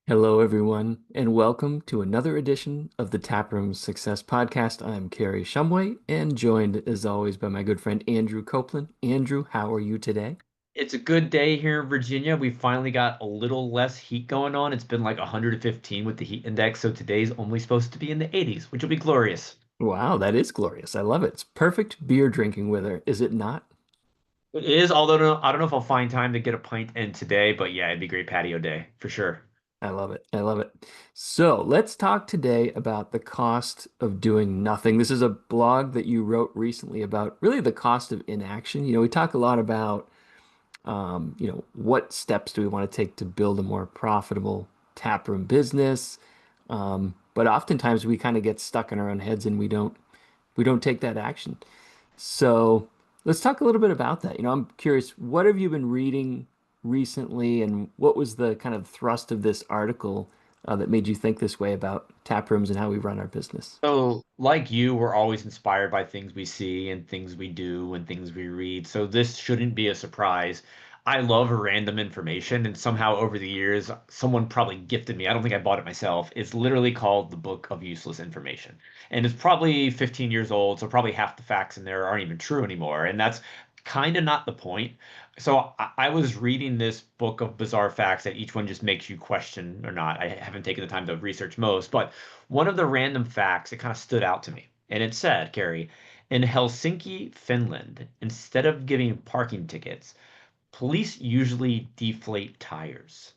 Hello, everyone, and welcome to another edition of the Taproom Success Podcast. I'm Carrie Shumway and joined, as always, by my good friend Andrew Copeland. Andrew, how are you today? It's a good day here in Virginia. We finally got a little less heat going on. It's been like 115 with the heat index, so today's only supposed to be in the 80s, which will be glorious. Wow, that is glorious. I love it. It's perfect beer drinking weather, is it not? It is, although I don't know if I'll find time to get a pint in today, but yeah, it'd be great patio day for sure. I love it. I love it. So let's talk today about the cost of doing nothing. This is a blog that you wrote recently about really the cost of inaction. We talk a lot about what steps do we want to take to build a more profitable taproom business? But oftentimes we kind of get stuck in our own heads and we don't take that action. So let's talk a little bit about that. I'm curious, what have you been reading recently, and what was the kind of thrust of this article that made you think this way about taprooms and how we run our business? So, like you, we're always inspired by things we see and things we do and things we read. So, this shouldn't be a surprise. I love random information, and somehow over the years, someone probably gifted me. I don't think I bought it myself. It's literally called the Book of Useless Information. And it's probably 15 years old, so probably half the facts in there aren't even true anymore. And that's kind of not the point. So, I was reading this book of bizarre facts that each one just makes you question or not. I haven't taken the time to research most, but one of the random facts, it kind of stood out to me. And it said, Carrie, in Helsinki, Finland, instead of giving parking tickets, police usually deflate tires.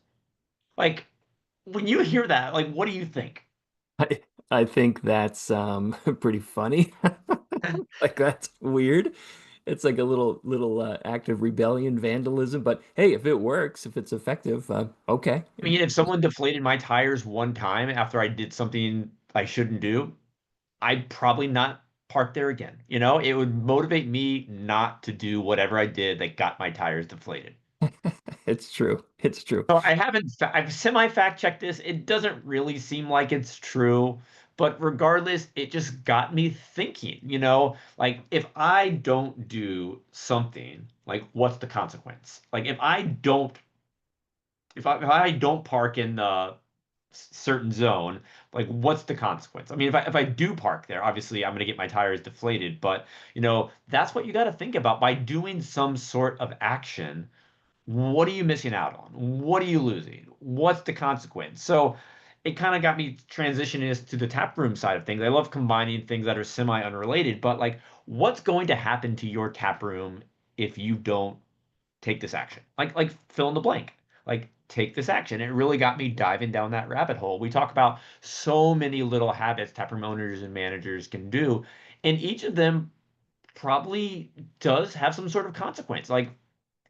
Like, when you hear that, like, what do you think? I, I think that's pretty funny. Like that's weird. It's like a little act of rebellion, vandalism. But hey, if it works, if it's effective, okay. I mean, if someone deflated my tires one time after I did something I shouldn't do, I'd probably not park there again. It would motivate me not to do whatever I did that got my tires deflated. It's true. It's true. So I've semi fact checked this. It doesn't really seem like it's true, but regardless, it just got me thinking, like if I don't do something, like what's the consequence? Like if I don't park in the certain zone, like what's the consequence? I mean, if I do park there, obviously I'm going to get my tires deflated, but that's what you got to think about by doing some sort of action. What are you missing out on? What are you losing? What's the consequence? So it kind of got me transitioning this to the tap room side of things. I love combining things that are semi unrelated, but like what's going to happen to your tap room if you don't take this action? Like fill in the blank. Like take this action. It really got me diving down that rabbit hole. We talk about so many little habits tap room owners and managers can do, and each of them probably does have some sort of consequence. Like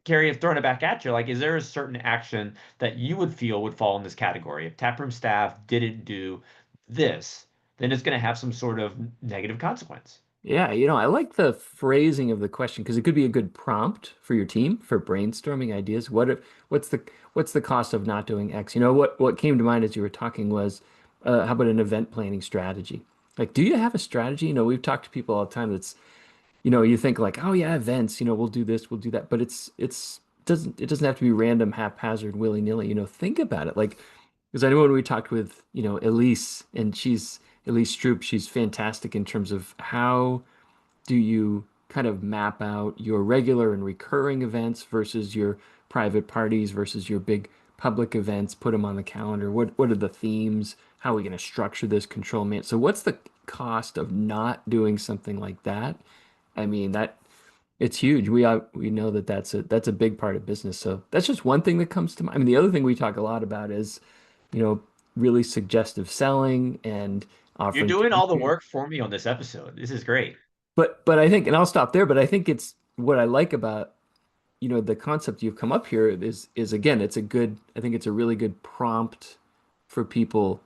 Carrie, if throwing it back at you, like, is there a certain action that you would feel would fall in this category? If taproom staff didn't do this, then it's going to have some sort of negative consequence. Yeah, I like the phrasing of the question because it could be a good prompt for your team for brainstorming ideas. What's the cost of not doing X? What came to mind as you were talking was how about an event planning strategy? Like, do you have a strategy? We've talked to people all the time that's you think like, oh yeah, events, we'll do this, we'll do that, but it doesn't have to be random, haphazard, willy-nilly. Think about it. Like, because I know when we talked with, Elise, and she's Elise Stroop, she's fantastic in terms of how do you kind of map out your regular and recurring events versus your private parties versus your big public events, put them on the calendar. What are the themes? How are we going to structure this control man? So what's the cost of not doing something like that? I mean, that it's huge. We know that that's a big part of business. So that's just one thing that comes to mind. I mean, the other thing we talk a lot about is, you know, really suggestive selling and You're offering doing all the commission. work for me on this episode. This is great. But I think, and I'll stop there, but I think it's what I like about, the concept you've come up here is again, I think it's a really good prompt for people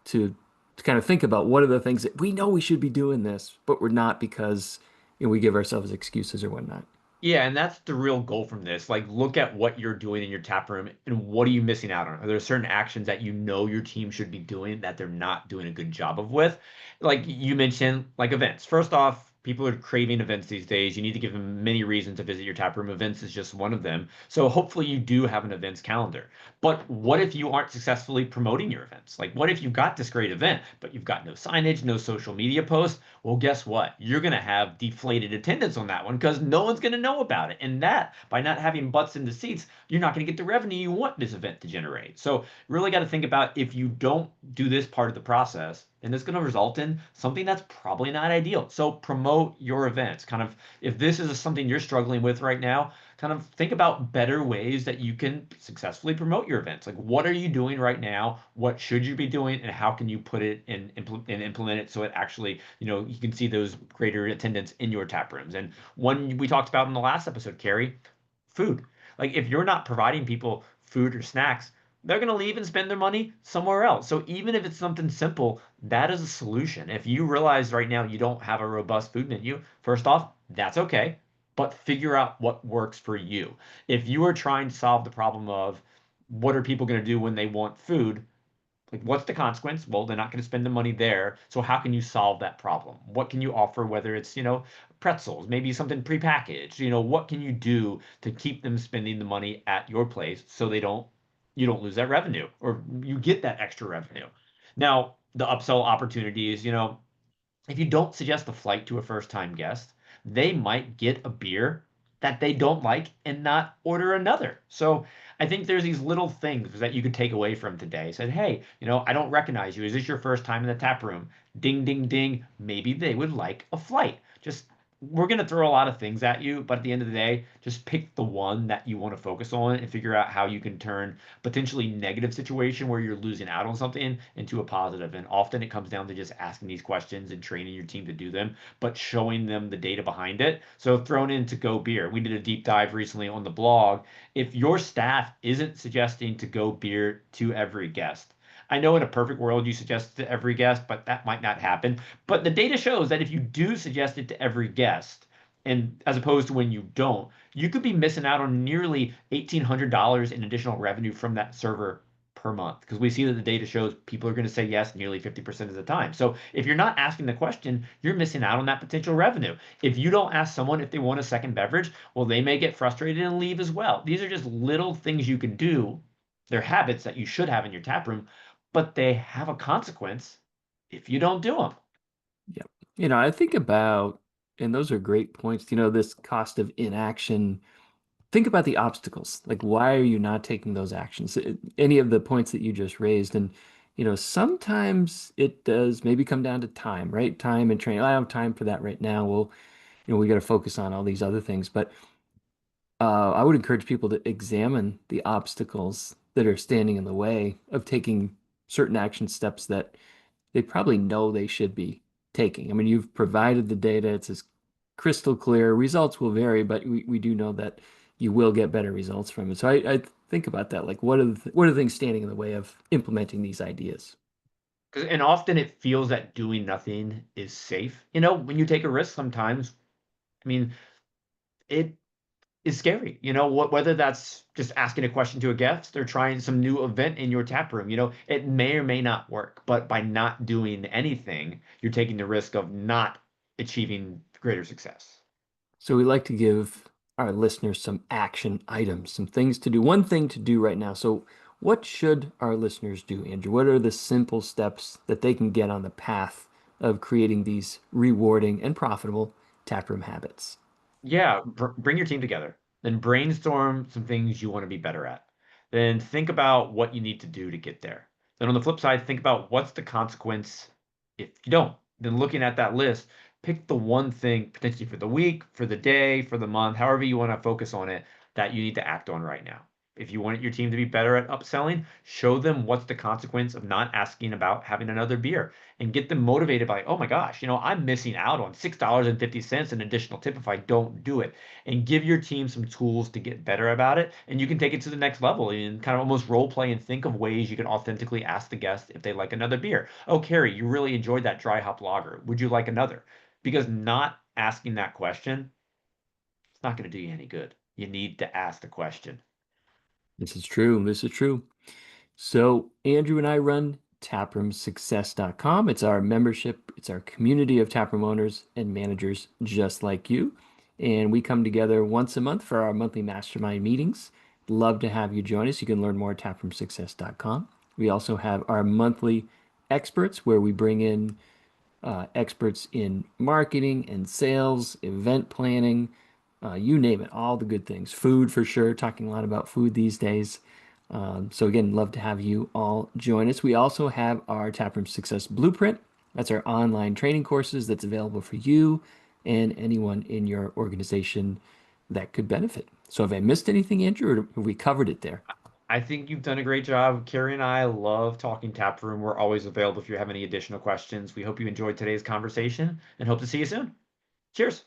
to to kind of think about what are the things that we know we should be doing this, but we're not because, we give ourselves excuses or whatnot. Yeah, and that's the real goal from this. Like, look at what you're doing in your tap room and what are you missing out on? Are there certain actions that you know your team should be doing that they're not doing a good job of with? Like you mentioned, like events. First off, People are craving events these days. You need to give them many reasons to visit your tap room. Events is just one of them. So hopefully you do have an events calendar. But what if you aren't successfully promoting your events? Like, what if you've got this great event, but you've got no signage, no social media posts? Well, guess what? You're going to have deflated attendance on that one because no one's going to know about it. And that, by not having butts in the seats, you're not going to get the revenue you want this event to generate. So, really got to think about if you don't do this part of the process, and it's going to result in something that's probably not ideal. So, promote your events. Kind of, if this is something you're struggling with right now, kind of think about better ways that you can successfully promote your events. Like, what are you doing right now? What should you be doing? And how can you put it in and implement it so it actually, you can see those greater attendance in your tap rooms. And one we talked about in the last episode, Carrie, food. Like, if you're not providing people food or snacks, they're going to leave and spend their money somewhere else. So even if it's something simple, that is a solution. If you realize right now you don't have a robust food menu, first off, that's okay, but figure out what works for you. If you are trying to solve the problem of what are people going to do when they want food, like, what's the consequence? Well, they're not going to spend the money there. So how can you solve that problem? What can you offer, whether it's, pretzels, maybe something prepackaged? What can you do to keep them spending the money at your place so you don't lose that revenue or you get that extra revenue. Now, the upsell opportunities, if you don't suggest a flight to a first time guest, they might get a beer that they don't like and not order another. So I think there's these little things that you could take away from today. Said, hey, I don't recognize you. Is this your first time in the tap room? Ding, ding, ding. Maybe they would like a flight. Just we're going to throw a lot of things at you, but at the end of the day, just pick the one that you want to focus on and figure out how you can turn potentially negative situation where you're losing out on something into a positive. And often it comes down to just asking these questions and training your team to do them, but showing them the data behind it. So thrown into Go Beer, we did a deep dive recently on the blog. If your staff isn't suggesting to go beer to every guest, I know in a perfect world you suggest it to every guest, but that might not happen. But the data shows that if you do suggest it to every guest, and as opposed to when you don't, you could be missing out on nearly $1,800 in additional revenue from that server per month because we see that the data shows people are going to say yes nearly 50% of the time. So if you're not asking the question, you're missing out on that potential revenue. If you don't ask someone if they want a second beverage, well, they may get frustrated and leave as well. These are just little things you can do. They're habits that you should have in your tap room, but they have a consequence if you don't do them. Yeah. I think about, and those are great points, this cost of inaction. Think about the obstacles. Like, why are you not taking those actions? Any of the points that you just raised. And, sometimes it does maybe come down to time, right? Time and training. I don't have time for that right now. Well, we got to focus on all these other things. But I would encourage people to examine the obstacles that are standing in the way of taking certain action steps that they probably know they should be taking. I mean, you've provided the data, it's as crystal clear. Results will vary, but we do know that you will get better results from it. So I think about that. Like, what are the things standing in the way of implementing these ideas? And often it feels that doing nothing is safe. When you take a risk sometimes, I mean, it is scary. Whether that's just asking a question to a guest or trying some new event in your tap room, it may or may not work. But by not doing anything, you're taking the risk of not achieving greater success. So we like to give our listeners some action items, some things to do, one thing to do right now. So what should our listeners do, Andrew? What are the simple steps that they can get on the path of creating these rewarding and profitable taproom habits? Yeah, bring your team together. Then brainstorm some things you want to be better at. Then think about what you need to do to get there. Then on the flip side, think about what's the consequence if you don't. Then looking at that list, pick the one thing potentially for the week, for the day, for the month, however you want to focus on it that you need to act on right now. If you want your team to be better at upselling, show them what's the consequence of not asking about having another beer and get them motivated by, oh my gosh, I'm missing out on $6.50 an additional tip if I don't do it. And give your team some tools to get better about it. And you can take it to the next level and kind of almost role play and think of ways you can authentically ask the guest if they like another beer. Oh, Carrie, you really enjoyed that dry hop lager. Would you like another? Because not asking that question, it's not going to do you any good. You need to ask the question. This is true. This is true. So Andrew and I run taproomsuccess.com. It's our membership, it's our community of taproom owners and managers just like you. And we come together once a month for our monthly mastermind meetings. Love to have you join us. You can learn more at taproomsuccess.com. We also have our monthly experts where we bring in experts in marketing and sales, event planning, you name it, all the good things. Food for sure, talking a lot about food these days. So again, love to have you all join us. We also have our Taproom Success Blueprint. That's our online training courses that's available for you and anyone in your organization that could benefit. So have I missed anything, Andrew, or have we covered it there? I think you've done a great job. Carrie and I love talking tap room. We're always available if you have any additional questions. We hope you enjoyed today's conversation and hope to see you soon. Cheers.